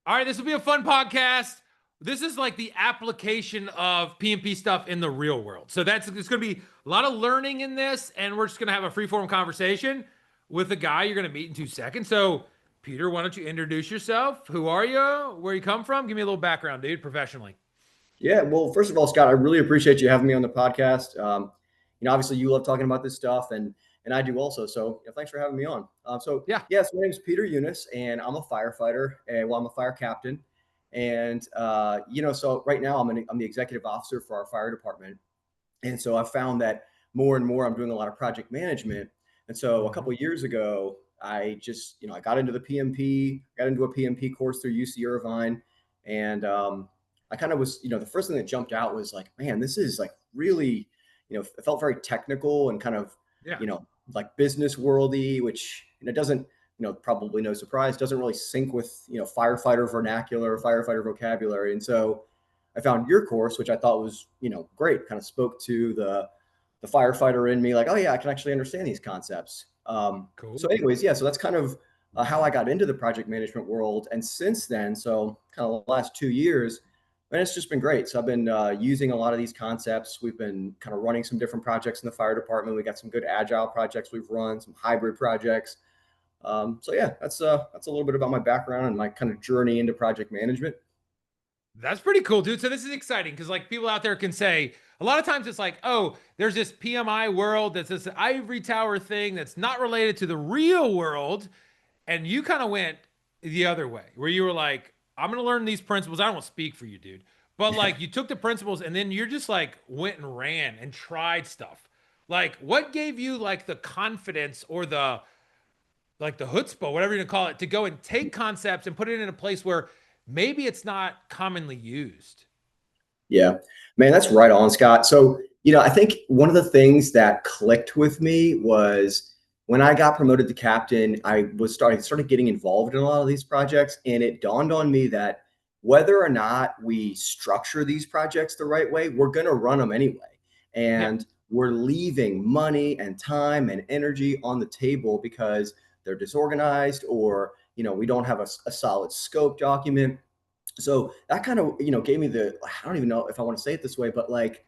All right, this will be a fun podcast. This is like the application of PMP stuff in the real world. So it's going to be a lot of learning in this, and we're just going to have a free-form conversation with the guy you're going to meet in 2 seconds. So, Peter, why don't you introduce yourself? Who are you? Where you come from? Give me a little background, dude, professionally. Yeah, well, first of all, Scott, I really appreciate you having me on the podcast. Obviously, you love talking about this stuff, and I do also. So, thanks for having me on. Yeah. Yes, my name is Peter Younes, and I'm a firefighter. And I'm a fire captain, and so right now I'm the executive officer for our fire department, and so I found that more and more I'm doing a lot of project management. And so a couple of years ago, I just I got into the PMP, got into a PMP course through UC Irvine, and I kind of was, the first thing that jumped out was like, man, this is like really, it felt very technical and kind of, Yeah. like business worldy, which doesn't, probably no surprise, doesn't really sync with, firefighter vernacular, firefighter vocabulary. And so I found your course, which I thought was, great, kind of spoke to the firefighter in me, like, oh yeah, I can actually understand these concepts. Cool. So anyways, yeah, so that's kind of how I got into the project management world. And since then, so kind of the last 2 years, and it's just been great. So I've been using a lot of these concepts. We've been kind of running some different projects in the fire department. We got some good agile projects we've run, some hybrid projects. So yeah, that's a little bit about my background and my kind of journey into project management. That's pretty cool, dude. So this is exciting because like people out there can say a lot of times it's like, oh, there's this PMI world that's this ivory tower thing that's not related to the real world. And you kind of went the other way where you were like, I'm going to learn these principles. I don't want to speak for you, dude. But like you took the principles and then you're just like went and ran and tried stuff. Like what gave you like the confidence or the like the chutzpah, whatever you're gonna call it, to go and take concepts and put it in a place where maybe it's not commonly used. Yeah, man, that's right on, Scott. So, I think one of the things that clicked with me was when I got promoted to captain, I was started getting involved in a lot of these projects, and it dawned on me that whether or not we structure these projects the right way, we're going to run them anyway. Yeah. And we're leaving money and time and energy on the table because they're disorganized or, we don't have a solid scope document. So that kind of, gave me I don't even know if I want to say it this way, but like,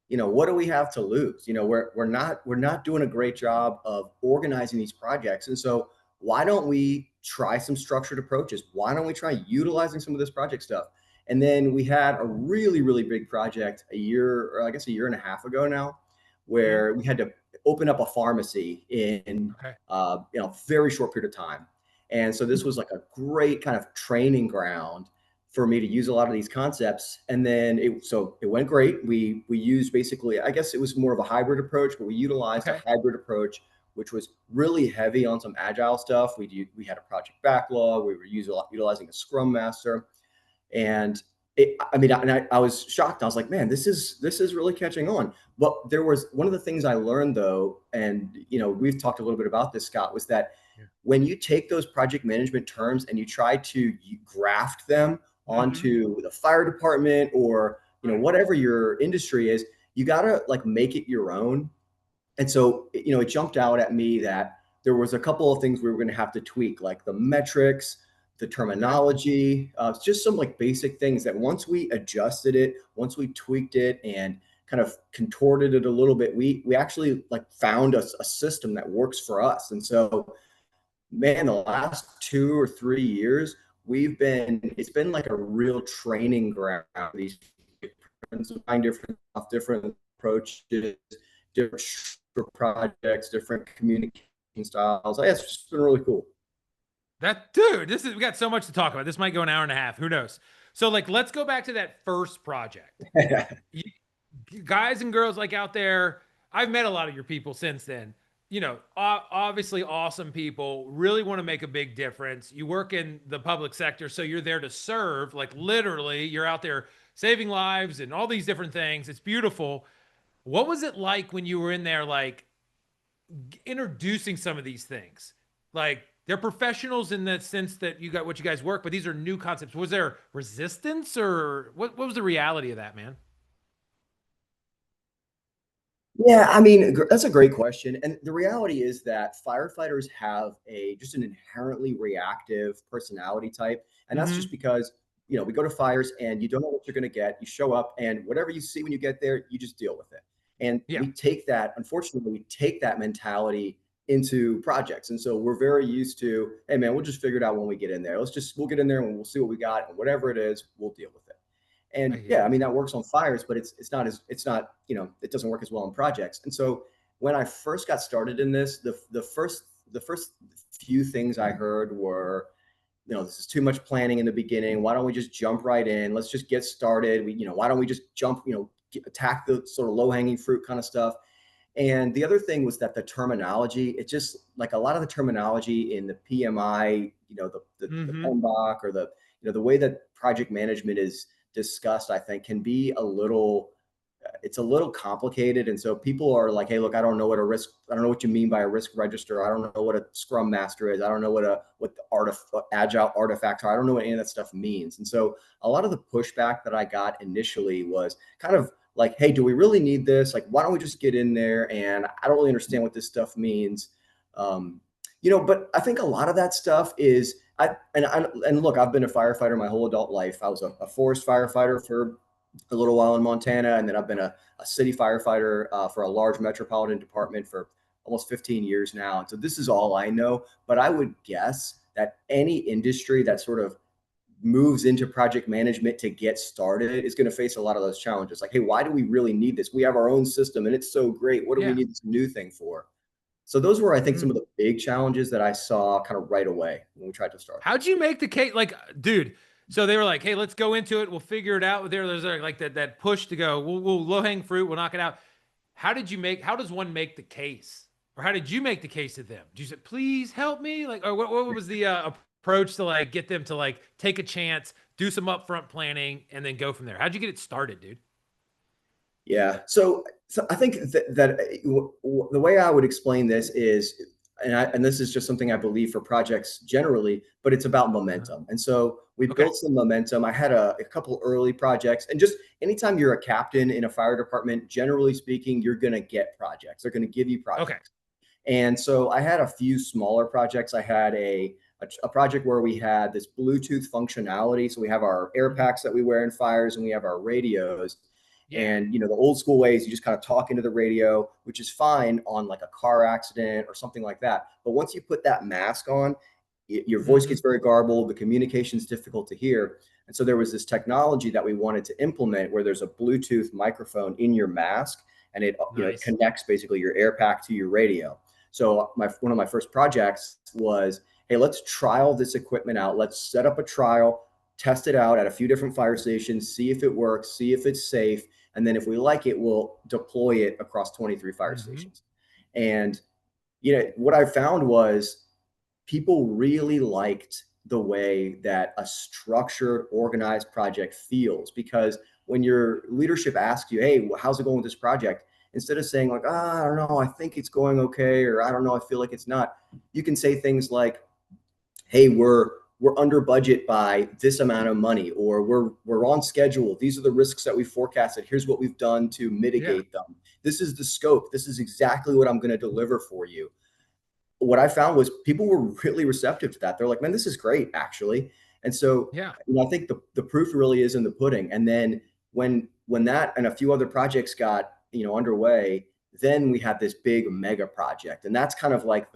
what do we have to lose? We're not doing a great job of organizing these projects. And so why don't we try some structured approaches? Why don't we try utilizing some of this project stuff? And then we had a really, really big project a year, or I guess a year and a half ago now, Mhm. where we had to open up a pharmacy in Okay. very short period of time. And so this was like a great kind of training ground for me to use a lot of these concepts. And then it went great. We used basically, I guess it was more of a hybrid approach, but we utilized a Okay. hybrid approach, which was really heavy on some agile stuff. We had a project backlog. We were utilizing a scrum master, and I was shocked. I was like, man, this is really catching on. But there was one of the things I learned though, and we've talked a little bit about this, Scott, was that Yeah. when you take those project management terms and you try to graft them Mhm. onto the fire department or Right. whatever your industry is, you gotta like make it your own. And so it jumped out at me that there was a couple of things we were going to have to tweak, like the metrics, the Okay. terminology, just some like basic things that once we adjusted it, once we tweaked it and kind of contorted it a little bit, we actually like found a system that works for us. And so, man, the last 2 or 3 years, it's been like a real training ground. These different approaches, different projects, different communication styles. It's just been really cool. That dude, we got so much to talk about. This might go an hour and a half. Who knows? So like let's go back to that first project. You, guys and girls like out there, I've met a lot of your people since then. Obviously awesome people, really want to make a big difference. You work in the public sector, so you're there to serve, like literally, you're out there saving lives and all these different things. It's beautiful. What was it like when you were in there, like introducing some of these things? Like they're professionals in the sense that you got what you guys work, but these are new concepts. Was there resistance or what was the reality of that, man? Yeah, I mean, that's a great question. And the reality is that firefighters have just an inherently reactive personality type. And that's just Mm-hmm. because, we go to fires and you don't know what you're going to get. You show up and whatever you see when you get there, you just deal with it. And Yeah. unfortunately, we take that mentality into projects. And so we're very used to, hey man, we'll just figure it out when we get in there. We'll get in there and we'll see what we got, and whatever it is, we'll deal with it. I And hear yeah, I you. mean that works on fires, but it's not, it doesn't work as well on projects. And so when I first got started in this, the first few things I heard were, this is too much planning in the beginning. Why don't we just jump right in? Let's just get started. Why don't we just jump, attack the sort of low hanging fruit kind of stuff. And the other thing was that the terminology, it just like a lot of the terminology in the PMI, the Mm-hmm. PMBOK, or the way that project management is discussed, I think can be it's a little complicated. And so people are like, hey, look, I don't know what you mean by a risk register. I don't know what a scrum master is. I don't know what the agile artifacts are. I don't know what any of that stuff means. And so a lot of the pushback that I got initially was kind of like, hey, do we really need this? Like, why don't we just get in there? And I don't really understand what this stuff means. But I think a lot of that stuff is and look, I've been a firefighter my whole adult life. I was a forest firefighter for a little while in Montana, and then I've been a city firefighter for a large metropolitan department for almost 15 years now. And so this is all I know. But I would guess that any industry that sort of moves into project management to get started is going to face a lot of those challenges. Like, hey, why do we really need this? We have our own system and it's so great. What do we Yeah. need this new thing for? So those were, I think, some Mm. of the big challenges that I saw kind of right away when we tried to start How'd this. you make the case? Like, dude, so they were like, hey, let's go into it. We'll figure it out. There's like that push to go, we'll low hang fruit. We'll knock it out. How does one make the case? Or how did you make the case to them? Did you say, please help me? Like, or what was the approach to like get them to like take a chance, do some upfront planning, and then go from there? How'd you get it started, dude? Yeah. So I think the way I would explain this is, and this is just something I believe for projects generally, but it's about Uh-huh. momentum. And so we Okay. built some momentum. I had a couple early projects, and just anytime you're a captain in a fire department, generally speaking, you're going to get projects. They're going to give you Okay. projects. And so I had a few smaller projects. I had a project where we had this Bluetooth functionality. So we have our air Mhm. packs that we wear in fires, and we have our radios. Yeah. And the old school ways, you just kind of talk into the radio, which is fine on like a car accident or something like that. But once you put that mask on, your voice Hmm. gets very garbled. The communication is difficult to hear. And so there was this technology that we wanted to implement where there's a Bluetooth microphone in your mask, and it Nice. connects basically your air pack to your radio. So one of my first projects was, hey, let's trial this equipment out. Let's set up a trial, test it out at a few different fire stations, see if it works, see if it's safe, and then if we like it, we'll deploy it across 23 fire Hmm. stations. And what I found was people really liked the way that a structured, organized project feels, because when your leadership asks you, hey, how's it going with this project? Instead of saying like, I don't know, I think it's going okay, or I don't know, I feel like it's not, you can say things like, hey, we're under budget by this amount of money, or we're on schedule. These are the risks that we forecasted. Here's what we've done to Yeah. mitigate them. This is the scope. This is exactly what I'm going to deliver for you. What I found was people were really receptive to that. They're like, man, this is great, actually. And so, Yeah. I think the proof really is in the pudding. And then when that and a few other projects got, underway, then we had this big mega project. And that's kind of like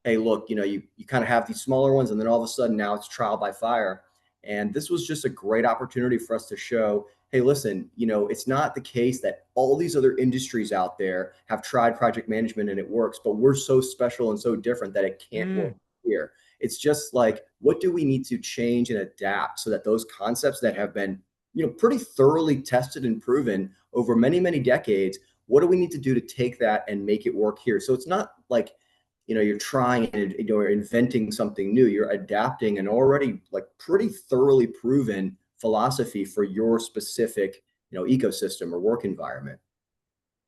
hey, look, you kind of have these smaller ones, and then all of a sudden now it's trial by fire. And this was just a great opportunity for us to show, hey, listen, it's not the case that all these other industries out there have tried project management and it works, but we're so special and so different that it can't work Mm. here. It's just like, what do we need to change and adapt so that those concepts that have been, pretty thoroughly tested and proven over many, many decades, what do we need to do to take that and make it work here? So it's not like, you're trying and you're inventing something new. You're adapting an already like pretty thoroughly proven philosophy for your specific, ecosystem or work environment.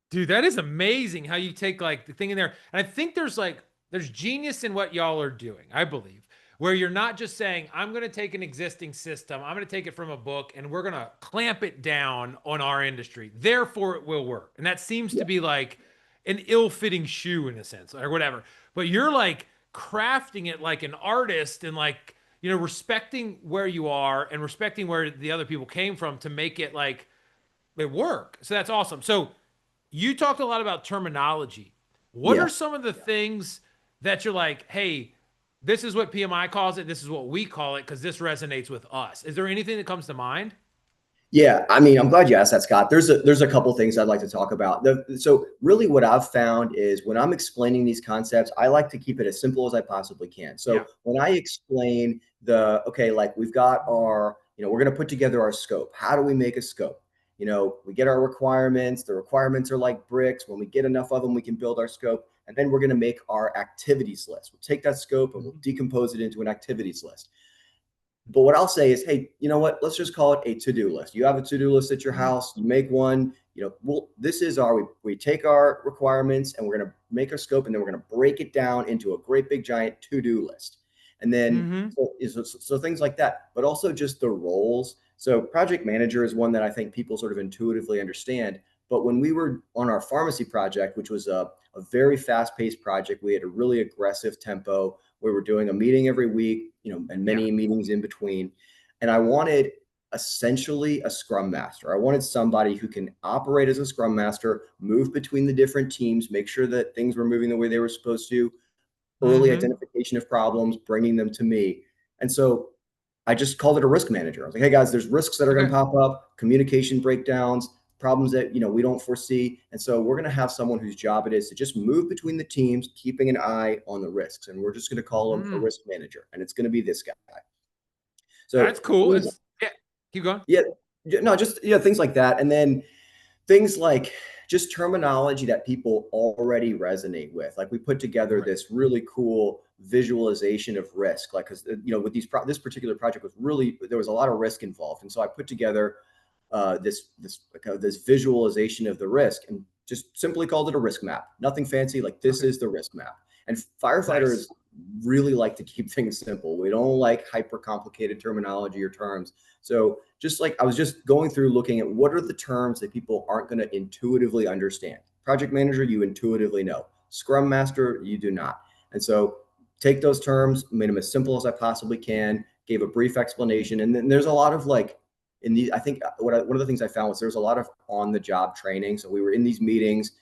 Dude, that is amazing how you take like the thing in there. And I think there's genius in what y'all are doing, I believe, where you're not just saying, I'm going to take an existing system, I'm going to take it from a book, and we're going to clamp it down on our industry. Therefore, it will work. And that seems Yeah. to be like an ill-fitting shoe in a sense or whatever. But you're like crafting it like an artist and like, respecting where you are and respecting where the other people came from to make it like it work. So that's awesome. So you talked a lot about terminology. What Yeah. are some of the things that you're like, hey, this is what PMI calls it, this is what we call it because this resonates with us? Is there anything that comes to mind? Yeah, I mean, I'm glad you asked that, Scott. There's a couple things I'd like to talk about. So really what I've found is when I'm explaining these concepts, I like to keep it as simple as I possibly can. Yeah. So when I explain okay, like we've got our, we're going to put together our scope. How do we make a scope? We get our requirements. The requirements are like bricks. When we get enough of them, we can build our scope. And then we're going to make our activities list. We'll take that scope and we'll decompose it into an activities list. But what I'll say is, hey, you know what? Let's just call it a to-do list. You have a to-do list at your house. You make one. This is we take our requirements and we're going to make our scope, and then we're going to break it down into a great big giant to-do list. And then Mm-hmm. so things like that, but also just the roles. So project manager is one that I think people sort of intuitively understand. But when we were on our pharmacy project, which was a very fast-paced project, we had a really aggressive tempo. We were doing a meeting every week, and Yeah. many meetings in between. And I wanted essentially a scrum master. I wanted somebody who can operate as a scrum master, move between the different teams, make sure that things were moving the way they were supposed to, early Mm-hmm. identification of problems, bringing them to me. And so I just called it a risk manager. I was like, hey guys, there's risks that are going to Okay. pop up, communication breakdowns, problems that we don't foresee. And so we're going to have someone whose job it is to just move between the teams, keeping an eye on the risks. And we're just going to call him a Mm. risk manager. And it's going to be this guy. So That's cool. And yeah, keep going. yeah, no, just things like that. And then things like just terminology that people already resonate with. Like we put together Right. this really cool visualization of risk, like because with this particular project was really, there was a lot of risk involved, and so I put together this visualization of the risk and just simply called it a risk map. Nothing fancy, like this Okay. is the risk map. And firefighters Nice. really like to keep things simple. We don't like hyper complicated terminology or terms. So just like I was just going through looking at what are the terms that people aren't going to intuitively understand. Project manager, you intuitively know. Scrum master, you do not. And so take those terms, made them as simple as I possibly can, gave a brief explanation. And then there's a lot of like in these, I think one of the things I found was there's a lot of on the job training. So we were in these meetings,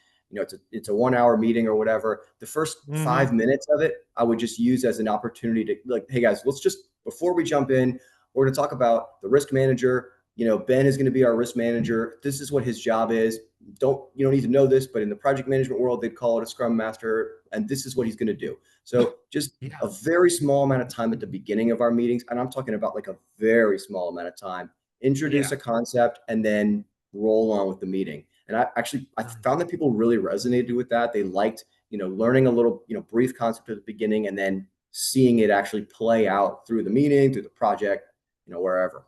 it's a 1 hour meeting or whatever. The first Mm-hmm. 5 minutes of it, I would just use as an opportunity to like, hey guys, let's just, before we jump in, we're going to talk about the risk manager. Ben is going to be our risk manager. This is what his job is. You don't need to know this, but in the project management world, they'd call it a scrum master. And this is what he's going to do. So just Yeah. a very small amount of time at the beginning of our meetings. And I'm talking about like a very small amount of time, introduce Yeah. a concept and then roll on with the meeting. And I Nice. found that people really resonated with that. They liked, learning a little, brief concept at the beginning and then seeing it actually play out through the meeting, through the project, wherever.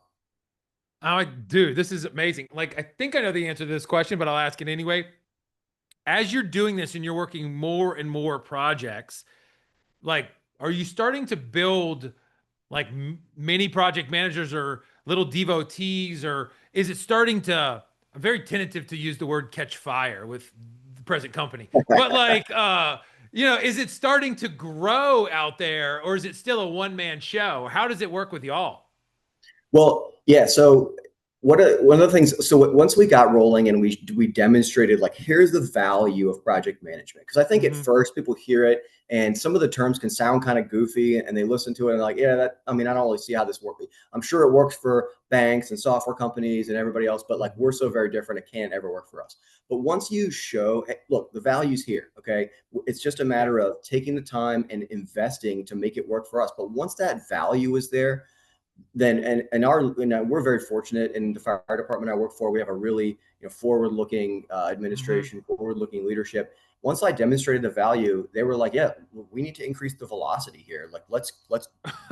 Dude, this is amazing. Like, I think I know the answer to this question, but I'll ask it anyway. As you're doing this and you're working more and more projects, like, are you starting to build like mini project managers or little devotees, or is it starting to? I'm very tentative to use the word catch fire with the present company, but like, is it starting to grow out there, or is it still a one man show? How does it work with y'all? Well, yeah. So one of the things, so once we got rolling and we demonstrated like, here's the value of project management. Because I think at Mm-hmm. first people hear it and some of the terms can sound kind of goofy and they listen to it and like, yeah, I mean, I don't really see how this works. I'm sure it works for banks and software companies and everybody else, but like we're so very different, it can't ever work for us. But once you show, hey, look, the value's here. Okay. It's just a Yeah. matter of taking the time and investing to make it work for us. But once that value is there, then we're very fortunate in the fire department I work for. We have a really forward-looking Mm-hmm. administration, forward-looking leadership. Once I demonstrated the value, they were like, "Yeah, we need to increase the velocity here. Like, let's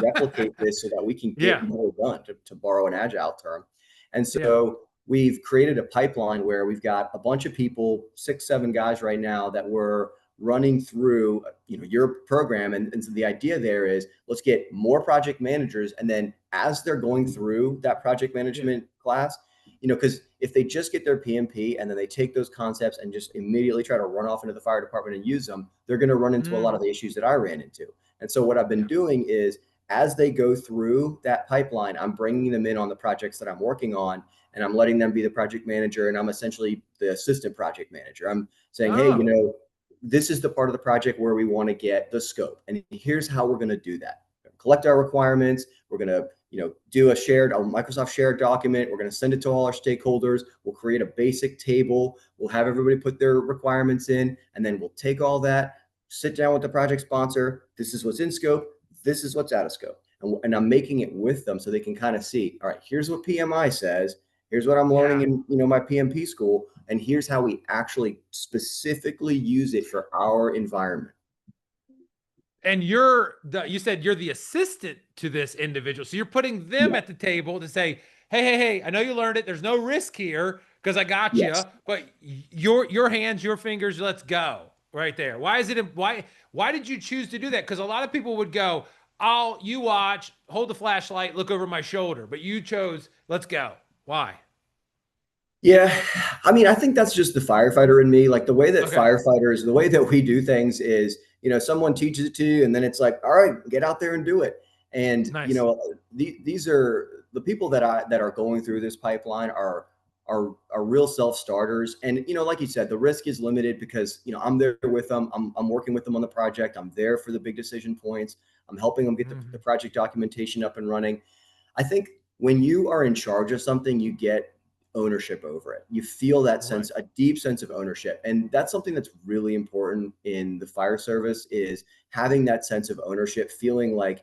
replicate this so that we can get Yeah. more done." To borrow an agile term, and Yeah. so we've created a pipeline where we've got a bunch of people, 6, 7 guys right now that we're running through your program, and so the idea there is let's get more project managers, and then as they're going through that project Yeah. management class, because if they just get their PMP and then they take those concepts and just immediately try to run off into the fire department and use them, they're going to run into a lot of the issues that I ran into. And so what I've been doing is, as they go through that pipeline, I'm bringing them in on the projects that I'm working on, and I'm letting them be the project manager, and I'm essentially the assistant project manager. I'm saying, hey, this is the part of the project where we want to get the scope, and here's how we're going to do that. Collect our requirements. We're going to, do a Microsoft shared document. We're going to send it to all our stakeholders. We'll create a basic table. We'll have everybody put their requirements in, and then we'll take all that, sit down with the project sponsor. This is what's in scope. This is what's out of scope. And I'm making it with them so they can kind of see, all right, here's what PMI says. Here's what I'm learning in, my PMP school. And here's how we actually specifically use it for our environment. And you said you're the assistant to this individual. So you're putting them at the table to say, hey, I know you learned it. There's no risk here because I got you, but your hands, your fingers, let's go right there. Why did you choose to do that? Because a lot of people would go, you watch, hold the flashlight, look over my shoulder, but you chose, let's go. Why? Yeah. I mean, I think that's just the firefighter in me. Like the way that firefighters, the way that we do things is, someone teaches it to you and then it's like, all right, get out there and do it. And, these are the people that are going through this pipeline are real self-starters. And, like you said, the risk is limited because, I'm there with them. I'm working with them on the project. I'm there for the big decision points. I'm helping them get the project documentation up and running. I think when you are in charge of something, you get ownership over it. You feel that sense, a deep sense of ownership. And that's something that's really important in the fire service, is having that sense of ownership, feeling like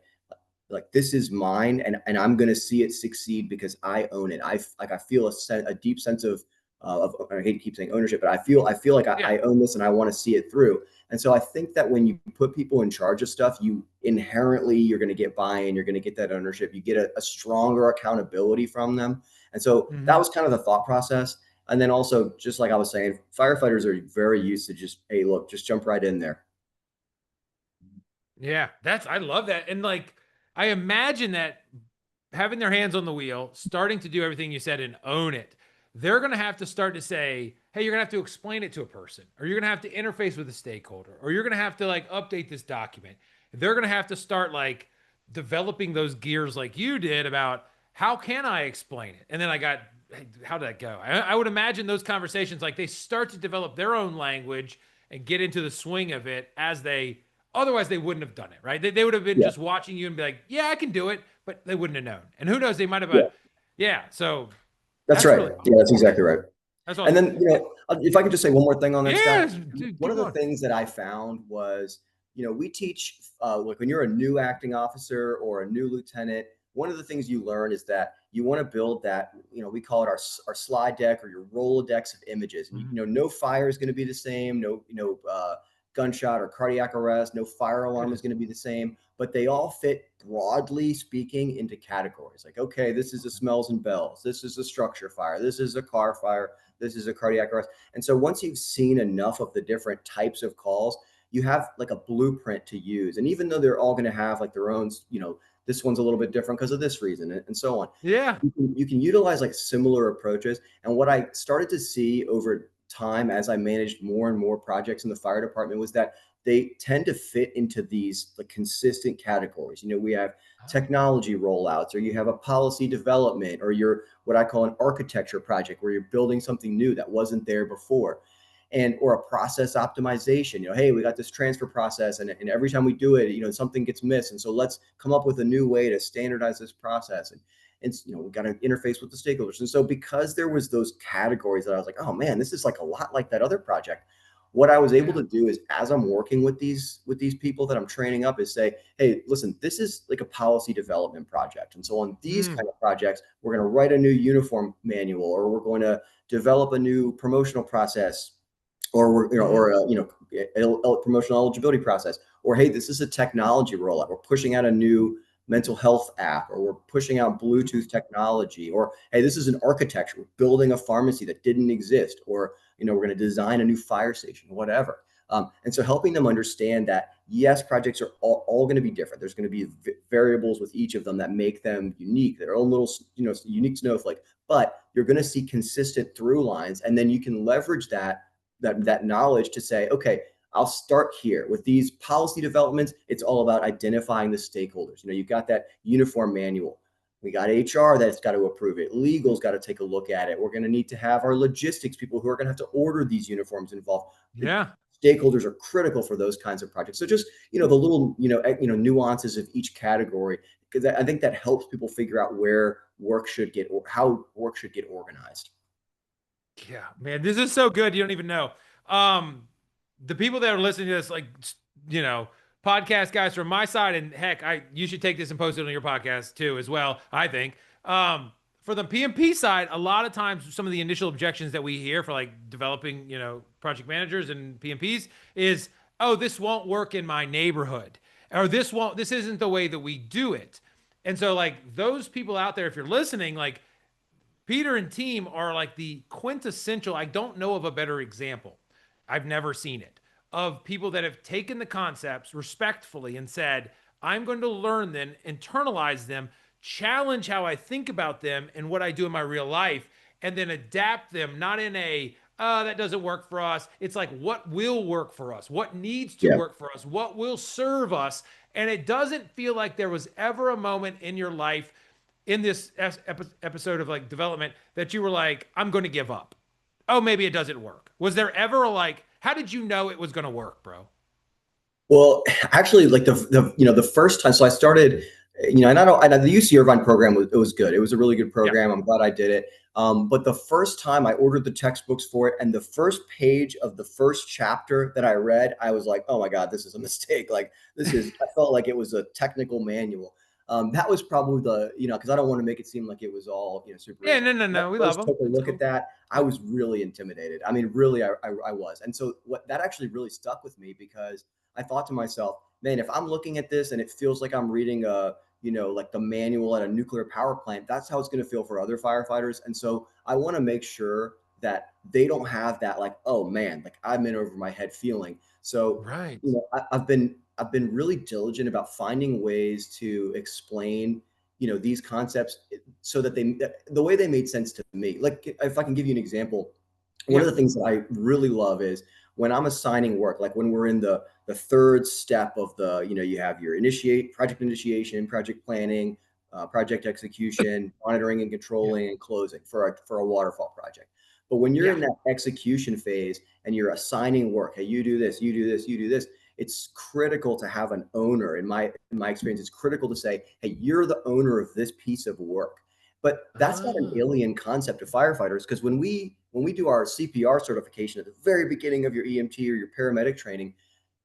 this is mine and I'm going to see it succeed because I own it. I feel a deep sense of I hate to keep saying ownership, but I feel like I own this and I want to see it through. And so I think that when you put people in charge of stuff, you're going to get buy-in, you're going to get that ownership, you get a stronger accountability from them. And so that was kind of the thought process. And then also, just like I was saying, firefighters are very used to just, hey, look, just jump right in there. Yeah, I love that. And I imagine that having their hands on the wheel, starting to do everything you said and own it, they're going to have to start to say, hey, you're going to have to explain it to a person, or you're going to have to interface with a stakeholder, or you're going to have to update this document. They're going to have to start developing those gears like you did about how can I explain it? And then how did that go? I would imagine those conversations, they start to develop their own language and get into the swing of it otherwise they wouldn't have done it, right? They would have been just watching you and be like, yeah, I can do it, but they wouldn't have known. And who knows, they might have, so. That's right. Really awesome. Yeah, that's exactly right. That's awesome. And then, if I could just say one more thing on that, Scott, dude, one of the things that I found was, we teach, when you're a new acting officer or a new lieutenant, one of the things you learn is that you want to build that, we call it our slide deck or your Rolodex of images. And, no fire is going to be the same. No gunshot or cardiac arrest, no fire alarm is going to be the same, but they all fit, broadly speaking, into categories. Okay, this is a smells and bells. This is a structure fire. This is a car fire. This is a cardiac arrest. And so once you've seen enough of the different types of calls, you have a blueprint to use. And even though they're all going to have their own, this one's a little bit different because of this reason and so on. Yeah. You can utilize similar approaches. And what I started to see over time as I managed more and more projects in the fire department was that they tend to fit into these consistent categories. We have technology rollouts, or you have a policy development, or you're what I call an architecture project where you're building something new that wasn't there before. Or a process optimization, hey, we got this transfer process and every time we do it, something gets missed. And so let's come up with a new way to standardize this process. And we got to interface with the stakeholders. And so because there was those categories that I was like, oh man, this is a lot like that other project. What I was able to do is, as I'm working with these people that I'm training up, is say, hey, listen, this is a policy development project. And so on these kind of projects, we're going to write a new uniform manual, or we're going to develop a new promotional process, or promotional eligibility process, or hey, this is a technology rollout. We're pushing out a new mental health app, or we're pushing out Bluetooth technology, or hey, this is an architecture. We're building a pharmacy that didn't exist, or we're going to design a new fire station, whatever. And so helping them understand that, yes, projects are all going to be different. There's going to be variables with each of them that make them unique, their own little, unique snowflake, but you're going to see consistent through lines. And then you can leverage that knowledge to say, okay, I'll start here with these policy developments. It's all about identifying the stakeholders. You've got that uniform manual. We got HR that's got to approve it. Legal's got to take a look at it. We're going to need to have our logistics people who are going to have to order these uniforms involved. Yeah. Stakeholders are critical for those kinds of projects. So just, the little, nuances of each category, because I think that helps people figure out where work should get, or how work should get organized. Yeah, man, this is so good. You don't even know. The people that are listening to this, like, you know, podcast guys from my side, and heck, you should take this and post it on your podcast too, as well. I think. For the PMP side, a lot of times some of the initial objections that we hear for like developing, project managers and PMPs is, oh, this won't work in my neighborhood, or this isn't the way that we do it. And so like those people out there, if you're listening, like Peter and team are like the quintessential, I don't know of a better example. I've never seen it, of people that have taken the concepts respectfully and said, I'm going to learn them, internalize them, challenge how I think about them and what I do in my real life, and then adapt them, not in a, that doesn't work for us. It's like, what will work for us? What needs to work for us? What will serve us? And it doesn't feel like there was ever a moment in your life in this episode of like development that you were like, I'm going to give up. Oh, maybe it doesn't work. Was there ever like, how did you know it was going to work, bro? Well, actually, like the first time, so I started, and the UC Irvine program was good. It was a really good program. I'm glad I did it. But the first time I ordered the textbooks for it, and the first page of the first chapter that I read, I was like, oh my God, this is a mistake. Like I felt like it was a technical manual. That was probably because I don't want to make it seem like it was all, super Yeah, easy. no. We When I love first them. took a look at that, I was really intimidated. I mean, really, I was. And so that actually really stuck with me, because I thought to myself, man, if I'm looking at this and it feels like I'm reading like the manual at a nuclear power plant, that's how it's going to feel for other firefighters. And so I want to make sure that they don't have that, like, oh man, like I'm in over my head feeling. So, Right. I've been really diligent about finding ways to explain, these concepts so that the way they made sense to me. Like, if I can give you an example, one of Yeah. the things that I really love is when I'm assigning work, like when we're in the third step of you have your project initiation, project planning, project execution, monitoring and Yeah. controlling, and closing for a waterfall project. But when you're Yeah. in that execution phase and you're assigning work, hey, you do this, you do this, you do this, it's critical to have an owner. In my experience, it's critical to say, hey, you're the owner of this piece of work. But that's not an Ah, alien concept to firefighters, because when we do our CPR certification at the very beginning of your EMT or your paramedic training,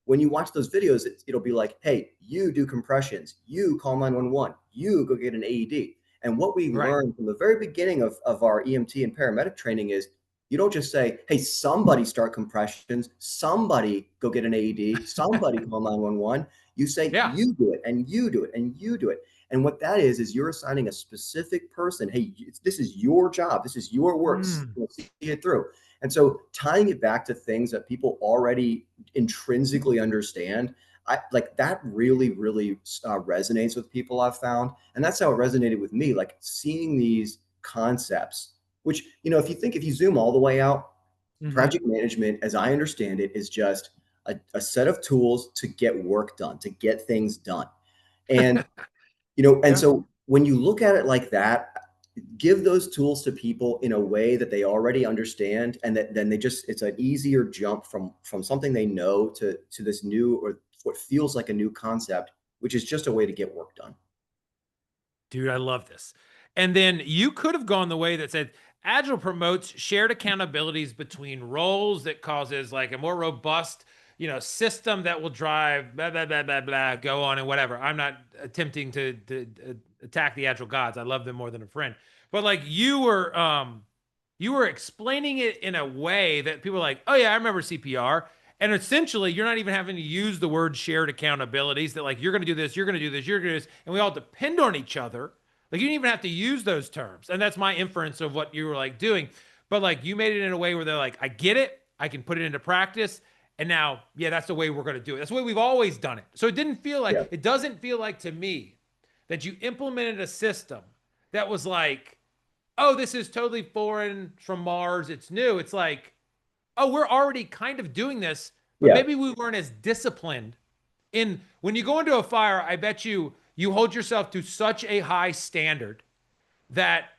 when you watch those videos, it'll be like, hey, you do compressions, you call 911, you go get an AED. And what we right. learned from the very beginning of our EMT and paramedic training is, you don't just say, hey, somebody start compressions, somebody go get an AED, somebody call 911. You say, Yeah. you do it, and you do it, and you do it. And what that is you're assigning a specific person, hey, this is your job, this is your work, Mm. see it through. And so tying it back to things that people already intrinsically understand, I like that really, really resonates with people, I've found. And that's how it resonated with me, like seeing these concepts, which, if you zoom all the way out, Hmm. project management, as I understand it, is just a set of tools to get work done, to get things done. And, and Yeah. so when you look at it like that, give those tools to people in a way that they already understand, and that then it's an easier jump from something they know to this new, or what feels like a new concept, which is just a way to get work done. Dude, I love this. And then you could have gone the way that said Agile promotes shared accountabilities between roles that causes like a more robust, system that will drive blah, blah, blah, blah, blah, go on and whatever. I'm not attempting to attack the Agile gods. I love them more than a friend. But like you were explaining it in a way that people are like, oh yeah, I remember CPR. And essentially, you're not even having to use the word shared accountabilities that like you're going to do this, you're going to do this, you're going to do this, and we all depend on each other. Like you don't even have to use those terms. And that's my inference of what you were like doing. But like you made it in a way where they're like, I get it, I can put it into practice, And now, yeah, that's the way we're going to do it. That's the way we've always done it. So Yeah. it doesn't feel like to me that you implemented a system that was like, oh, this is totally foreign from Mars. It's new. It's like, oh, we're already kind of doing this, but Yeah. maybe we weren't as disciplined. In when you go into a fire, I bet you hold yourself to such a high standard that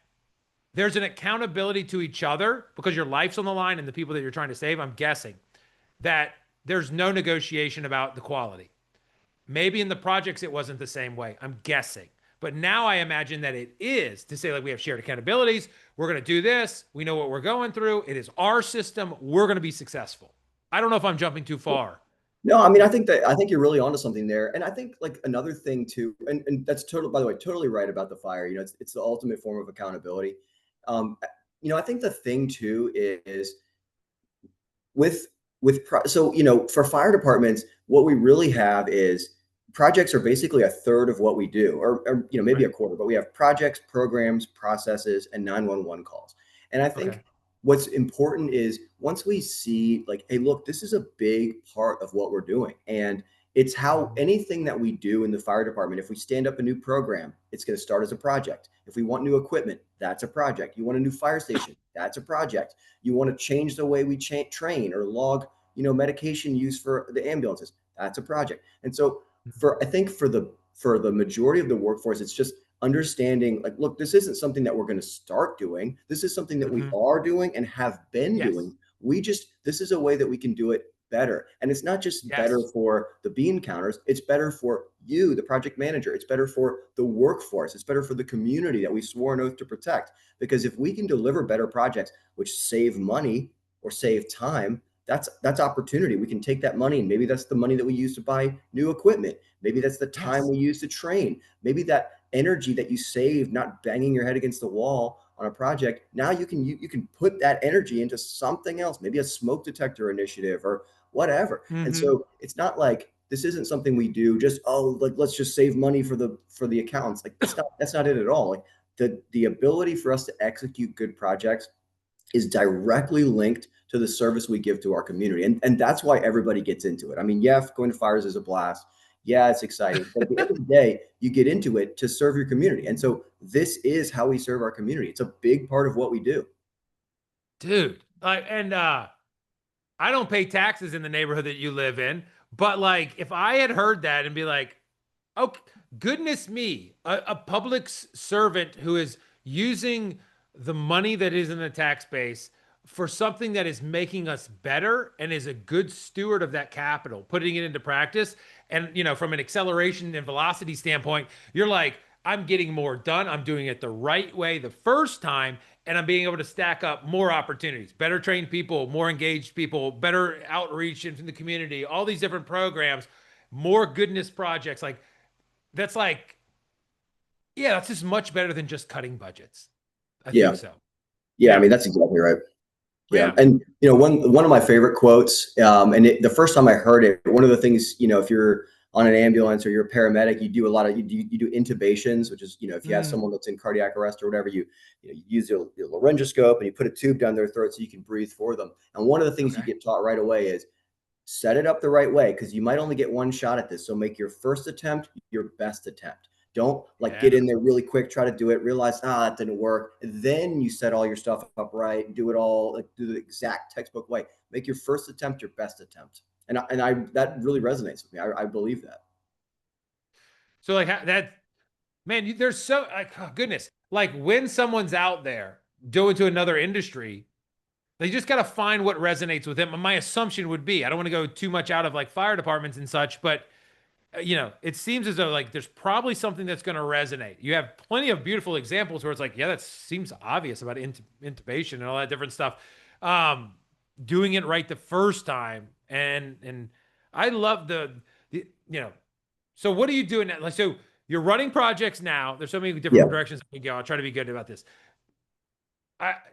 there's an accountability to each other because your life's on the line and the people that you're trying to save. I'm guessing that there's no negotiation about the quality. Maybe in the projects it wasn't the same way. I'm guessing. But now I imagine that it is to say, like, we have shared accountabilities. We're going to do this. We know what we're going through. It is our system. We're going to be successful. I don't know if I'm jumping too far. No, I mean, I think you're really onto something there. And I think like another thing too, and that's total, by the way, totally right about the fire. You know, it's the ultimate form of accountability. Um, I think the thing too is with so for fire departments, what we really have is projects are basically a third of what we do, or maybe Right. a quarter, but we have projects, programs, processes, and 911 calls. And I Okay. think what's important is once we see like, hey, look, this is a big part of what we're doing, and it's how Mhm. anything that we do in the fire department, if we stand up a new program, it's going to start as a project. If we want new equipment, that's a project. You want a new fire station, that's a project. You want to change the way we train or log, medication use for the ambulances, that's a project. And so I think for the majority of the workforce, it's just understanding like, look, this isn't something that we're going to start doing. This is something that we Mhm. are doing and have been Yes. doing. This is a way that we can do it better. And it's not just better Yes. for the bean counters, it's better for you, the project manager. It's better for the workforce. It's better for the community that we swore an oath to protect. Because if we can deliver better projects, which save money or save time, that's opportunity. We can take that money and maybe that's the money that we use to buy new equipment. Maybe that's the time Yes. we use to train. Maybe that energy that you save not banging your head against the wall on a project, now you can put that energy into something else, maybe a smoke detector initiative or whatever. And Hmm. so it's not like this isn't something we do just, oh, like let's just save money for the accountants. Like that's not it at all. Like the ability for us to execute good projects is directly linked to the service we give to our community. And that's why everybody gets into it. I mean, yeah, going to fires is a blast. Yeah, it's exciting. But at the end of the day, you get into it to serve your community. And so this is how we serve our community. It's a big part of what we do. Dude. And I don't pay taxes in the neighborhood that you live in, but like if I had heard that and be like, oh, goodness me, a public servant who is using the money that is in the tax base for something that is making us better and is a good steward of that capital, putting it into practice. And, from an acceleration and velocity standpoint, you're like, I'm getting more done. I'm doing it the right way the first time. And I'm being able to stack up more opportunities, better trained people, more engaged people, better outreach into the community, all these different programs, more goodness projects. That's like, yeah, that's just much better than just cutting budgets. I think Yeah. so. Yeah. I mean, that's exactly right. Yeah, Yeah. and one of my favorite quotes, the first time I heard it, one of the things, if you're on an ambulance or you're a paramedic, you do a lot of you do intubations, which is if you have Mm, someone that's in cardiac arrest or whatever, you use your laryngoscope and you put a tube down their throat so you can breathe for them. And one of the things you okay. get taught right away is set it up the right way because you might only get one shot at this. So make your first attempt your best attempt. Don't like get Yeah. in there really quick, try to do it, realize, that didn't work. And then you set all your stuff up right, do it all, like do the exact textbook way. Make your first attempt your best attempt. And I that really resonates with me. I believe that. So like that, man, there's so like, oh, goodness, like when someone's out there going to another industry, they just got to find what resonates with them. My assumption would be, I don't want to go too much out of like fire departments and such, but it seems as though like there's probably something that's going to resonate. You have plenty of beautiful examples where it's like, yeah, that seems obvious about intubation and all that different stuff. Um, Doing it right the first time, and I love the. So what are you doing now? Like, so you're running projects now. There's so many Yeah. different directions we can go. I'll try to be good about this.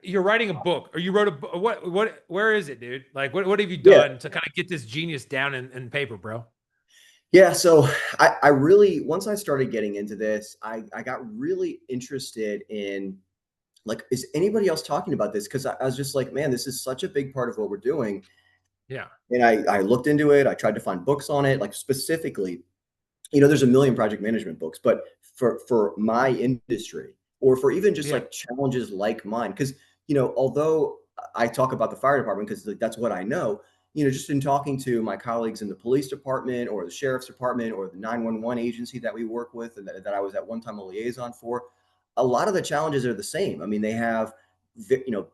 You're writing a book, or you wrote a book. Where is it, dude? Like, what have you Yeah. done to kind of get this genius down in paper, bro? Yeah. So I really, once I started getting into this, I got really interested in like, is anybody else talking about this? Because I was just like, man, this is such a big part of what we're doing. Yeah. And I looked into it. I tried to find books on it, like specifically, there's a million project management books, but for my industry, or for even just Yeah. like challenges like mine, because although I talk about the fire department because that's what I know, just in talking to my colleagues in the police department or the sheriff's department or the 911 agency that we work with and that I was at one time a liaison for, a lot of the challenges are the same. I mean, they have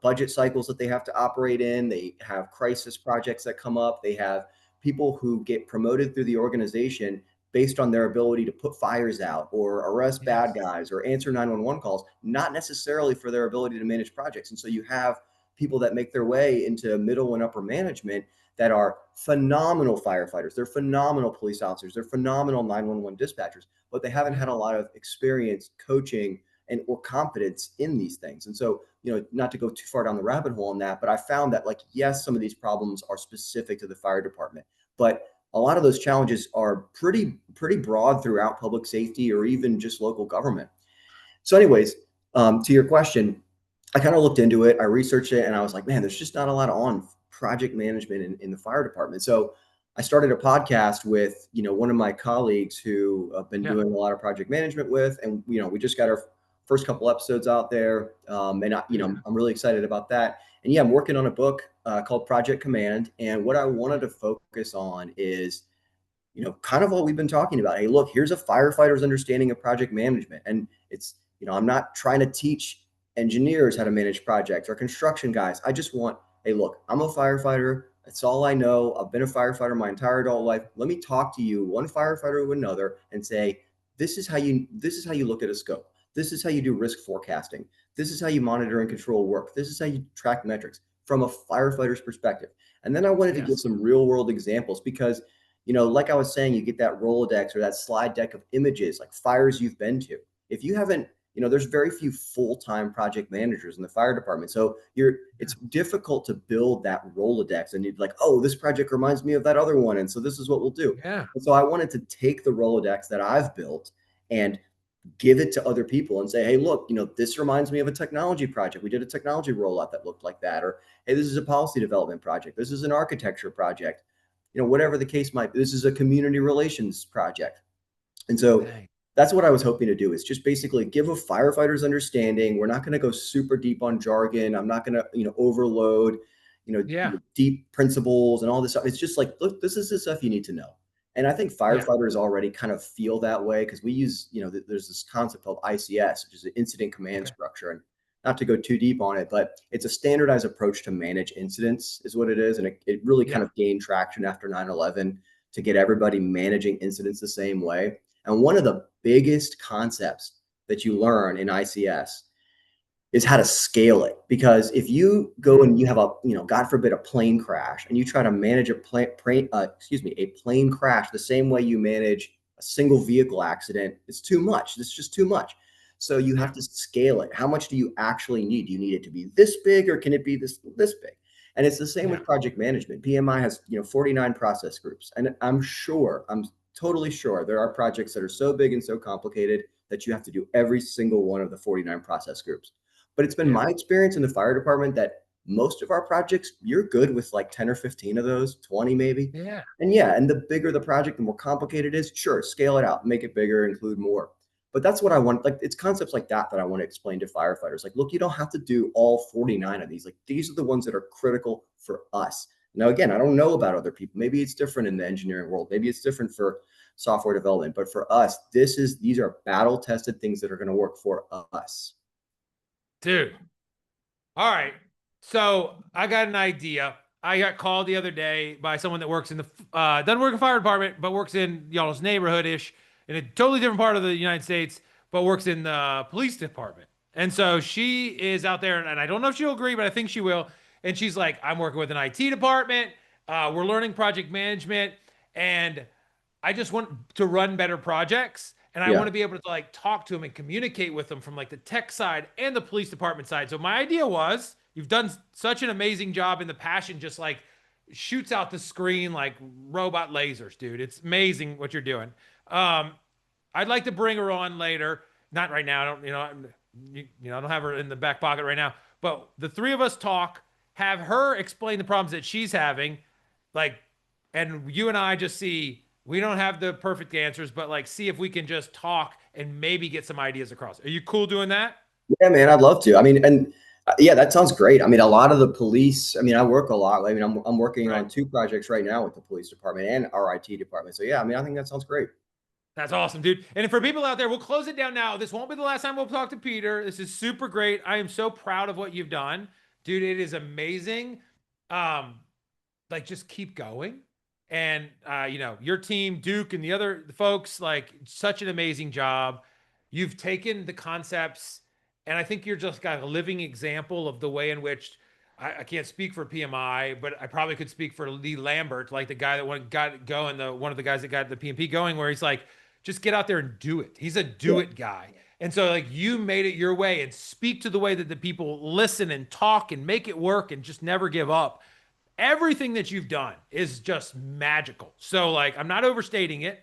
budget cycles that they have to operate in. They have crisis projects that come up. They have people who get promoted through the organization based on their ability to put fires out or arrest bad Yes. guys or answer 911 calls, not necessarily for their ability to manage projects. And so you have people that make their way into middle and upper management that are phenomenal firefighters. They're phenomenal police officers. They're phenomenal 911 dispatchers, but they haven't Yeah. had a lot of experience coaching and or competence in these things. And so, not to go too far down the rabbit hole on that, but I found that, like, yes, some of these problems are specific to the fire department, but a lot of those challenges are pretty broad throughout public safety or even just local government. So, anyways, to your question, I kind of looked into it, I researched it, and I was like, man, there's just not a lot on project management in the fire department. So I started a podcast with, one of my colleagues who I've been Yeah. doing a lot of project management with, and we just got our first couple episodes out there, and Yeah. I'm really excited about that. And yeah, I'm working on a book called Project Command, and what I wanted to focus on is kind of what we've been talking about. Hey, look, here's a firefighter's understanding of project management. And it's, I'm not trying to teach engineers how to manage projects or construction guys. I just want, hey, look, I'm a firefighter. That's all I know. I've been a firefighter my entire adult life. Let me talk to you, one firefighter to another, and say, this is how you look at a scope. This is how you do risk forecasting. This is how you monitor and control work. This is how you track metrics from a firefighter's perspective. And then I wanted to give Yes. some real world examples because like I was saying, you get that Rolodex or that slide deck of images, like fires you've been to. If you haven't, there's very few full-time project managers in the fire department. So it's difficult to build that Rolodex and you'd like, oh, this project reminds me of that other one. And so this is what we'll do. Yeah. And so I wanted to take the Rolodex that I've built and give it to other people and say, hey, look, this reminds me of a technology project. We did a technology rollout that looked like that. Or, hey, this is a policy development project. This is an architecture project. Whatever the case might be. This is a community relations project. And so Dang. that's what I was hoping to do is just basically give a firefighter's understanding. We're not going to go super deep on jargon. I'm not going to, overload, Yeah. deep principles and all this stuff. It's just like, look, this is the stuff you need to know. And I think Yeah. firefighters already kind of feel that way because we use, there's this concept called ICS, which is an incident command Okay. structure. And not to go too deep on it, but it's a standardized approach to manage incidents is what it is. And it really kind Yeah. of gained traction after 9/11 to get everybody managing incidents the same way. And one of the biggest concepts that you learn in ICS is how to scale it. Because if you go and you have a, God forbid, a plane crash, and you try to manage a plane crash the same way you manage a single vehicle accident, it's too much. It's just too much. So you Yeah. have to scale it. How much do you actually need? Do you need it to be this big, or can it be this big? And it's the same Yeah. with project management. PMI has 49 process groups, and I'm totally sure there are projects that are so big and so complicated that you have to do every single one of the 49 process groups. But it's been Yeah. my experience in the fire department that most of our projects, you're good with like 10 or 15 of those, 20 maybe. Yeah. And yeah, and the bigger the project, the more complicated it is, sure, scale it out, make it bigger, include more. But that's what I want. Like, it's concepts like that I want to explain to firefighters. Like, look, you don't have to do all 49 of these. Like, these are the ones that are critical for us. Now, again, I don't know about other people. Maybe it's different in the engineering world. Maybe it's different for software development. But for us, these are battle tested things that are going to work for us. Dude. All right. So I got an idea. I got called the other day by someone that works in the doesn't work in fire department, but works in y'all's neighborhood ish in a totally different part of the United States, but works in the police department. And so she is out there, and I don't know if she'll agree, but I think she will. And she's like, I'm working with an IT department. We're learning project management, and I just want to run better projects. And I Yeah. want to be able to like talk to them and communicate with them from like the tech side and the police department side. So my idea was you've done such an amazing job, and the passion just like shoots out the screen like robot lasers, dude. It's amazing what you're doing. Um, I'd like to bring her on later. Not right now. I don't, I don't have her in the back pocket right now. But the three of us talk, have her explain the problems that she's having, like, and you and I just see we don't have the perfect answers, but like see if we can just talk and maybe get some ideas across. Are you cool doing that? Yeah, man, I'd love to. I mean, and yeah, that sounds great. I mean, a lot of the police, I mean, I work a lot. I mean, I'm working Right. on 2 projects right now with the police department and our IT department. So yeah, I mean, I think that sounds great. That's awesome, dude. And for people out there, we'll close it down now. This won't be the last time we'll talk to Peter. This is super great. I am so proud of what you've done, dude. It is amazing. Um, like just keep going. And you know, your team, Duke, and the other folks, like such an amazing job. You've taken the concepts, and I think you're just got a living example of the way in which I can't speak for PMI, but I probably could speak for Lee Lambert, like the guy that got it going, the one of the guys that got the PMP going, where he's like, just get out there and do it. He's a do Yeah, it guy. And so like you made it your way and speak to the way that the people listen and talk and make it work and just never give up. Everything that you've done is just magical. So like I'm not overstating it.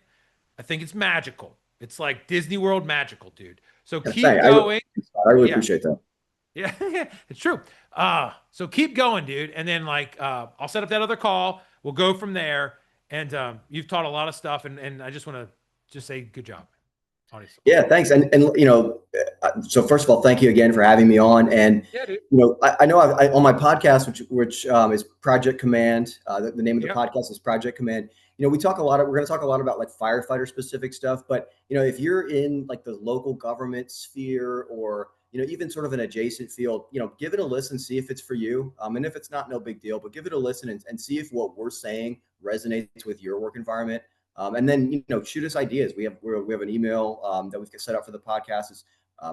I think it's magical. It's like Disney World magical, dude. So yeah, keep I going. really Yeah. appreciate that. Yeah, it's true. So keep going, dude. And then like I'll set up that other call. We'll go from there. And you've taught a lot of stuff and I just want to just say good job. Honestly. Yeah, thanks. And you know, so first of all, thank you again for having me on. And Yeah, dude. you know, I know on my podcast, which is Project Command. The name of the Yep. podcast is Project Command. You know, we talk a lot. We're going to talk a lot about like firefighter specific stuff. But you know, if you're in like the local government sphere or you know even sort of an adjacent field, you know, give it a listen, see if it's for you. And if it's not, no big deal. But give it a listen and see if what we're saying resonates with your work environment. And then, you know, shoot us ideas. We have an email that we've set up for the podcast. It's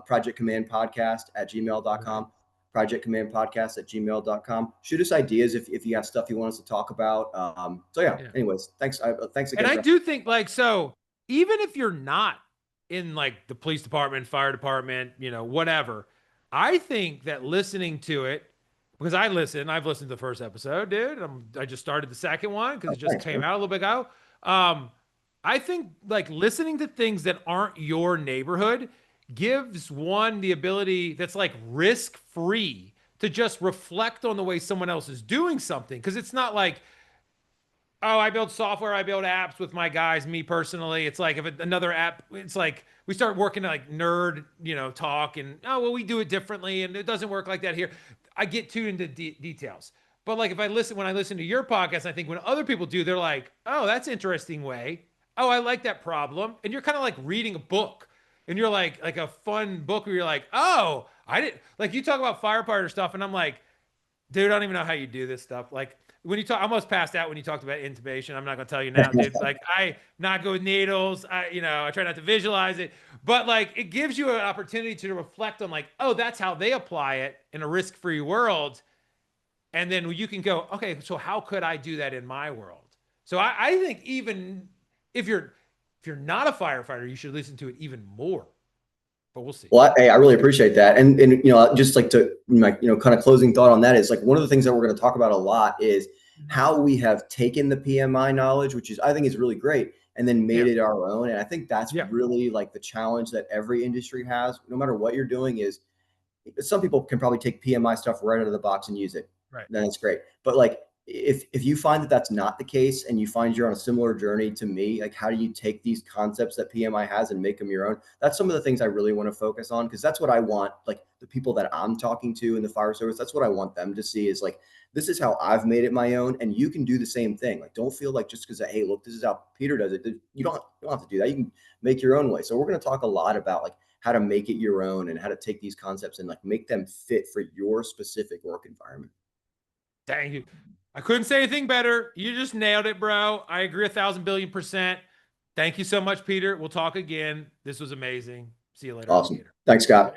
projectcommandpodcast@gmail.com. Projectcommandpodcast@gmail.com. Shoot us ideas if you have stuff you want us to talk about. So yeah, Yeah. anyways, thanks. Thanks And again. I do think like so even if you're not in like the police department, fire department, you know, whatever, I think that listening to it because I've listened to the first episode, dude. I just started the second one because Oh, it just thanks, came man. out a little bit ago. I think like listening to things that aren't your neighborhood gives one the ability that's like risk free to just reflect on the way someone else is doing something because it's not like oh, I build software, I build apps with my guys, me personally. It's like if another app, it's like we start working like nerd, you know, talk and oh, well, we do it differently and it doesn't work like that here. I get too into details. But like if when I listen to your podcast, I think when other people do, they're like, oh, that's interesting way. Oh, I like that problem. And you're kind of like reading a book and you're like a fun book where you're like, oh, I didn't like you talk about firefighter stuff. And I'm like, dude, I don't even know how you do this stuff. Like when you talk, I almost passed out when you talked about intubation. I'm not gonna tell you now, dude. Like I not go with needles. I try not to visualize it, but like it gives you an opportunity to reflect on like, oh, that's how they apply it in a risk-free world, and then you can go, okay, so how could I do that in my world? So I think even if you're if you're not a firefighter, you should listen to it even more. But we'll see. Well, hey, I really appreciate that. And you know, just like to my kind of closing thought on that is like one of the things that we're going to talk about a lot is how we have taken the PMI knowledge, which is I think is really great, and then made Yeah. it our own. And I think that's Yeah. really like the challenge that every industry has, no matter what you're doing, is some people can probably take PMI stuff right out of the box and use it. Right. Then it's great. But like if you find that that's not the case and you find you're on a similar journey to me, like how do you take these concepts that PMI has and make them your own? That's some of the things I really want to focus on because that's what I want. Like the people that I'm talking to in the fire service, that's what I want them to see is like this is how I've made it my own, and you can do the same thing. Like don't feel like just because hey, look, this is how Peter does it. You don't have to do that. You can make your own way. So we're going to talk a lot about like how to make it your own and how to take these concepts and like make them fit for your specific work environment. Thank you. I couldn't say anything better. You just nailed it, bro. I agree 1,000,000,000%. Thank you so much, Peter. We'll talk again. This was amazing. See you later, Awesome. alligator. Thanks, Scott.